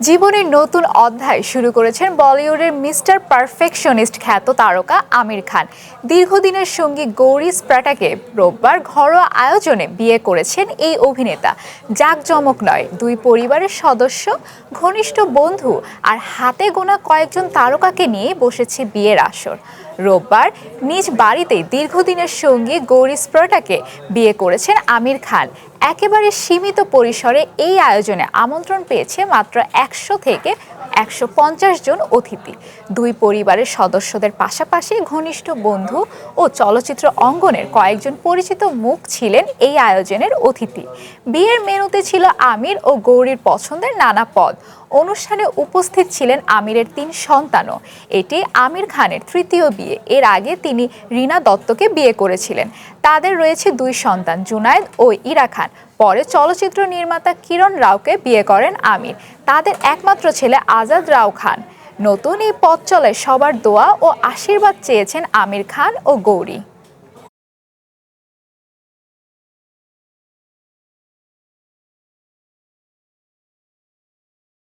জীবনের নতুন অধ্যায় শুরু করেছেন বলিউডের মিস্টার পারফেকশনিস্ট খ্যাত তারকা আমির খান। দীর্ঘদিনের সঙ্গী গৌরী স্প্রাটাকে রোববার ঘরোয়া আয়োজনে বিয়ে করেছেন এই অভিনেতা। জাঁকজমক নয়, দুই পরিবারের সদস্য, ঘনিষ্ঠ বন্ধু আর হাতে গোনা কয়েকজন তারকাকে নিয়ে বসেছে বিয়ের আসর। রোববার নিজ বাড়িতেই দীর্ঘদিনের সঙ্গী গৌরী স্প্রাটাকে বিয়ে করেছেন আমির খান। একেবারে সীমিত পরিসরে এই আয়োজনে আমন্ত্রণ পেয়েছে মাত্র 100 থেকে 150 জন অতিথি। দুই পরিবারের সদস্যদের পাশাপাশি ঘনিষ্ঠ বন্ধু ও চলচ্চিত্র অঙ্গনের কয়েকজন পরিচিত মুখ ছিলেন এই আয়োজনের অতিথি। বিয়ের মেনুতে ছিল আমির ও গৌরীর পছন্দের নানা পদ। অনুষ্ঠানে উপস্থিত ছিলেন আমিরের 3 সন্তানও। এটি আমির খানের তৃতীয় বিয়ে। এর আগে তিনি রীনা দত্তকে বিয়ে করেছিলেন। তাদের রয়েছে 2 সন্তান, জুনায়েদ ও ইরা খান। পরে চলচ্চিত্র নির্মাতা কিরণ রাওকে বিয়ে করেন আমির। তাদের একমাত্র ছেলে আজাদ রাও খান। নতুন এই পথ চলায় সবার দোয়া ও আশীর্বাদ চেয়েছেন আমির খান ও গৌরী।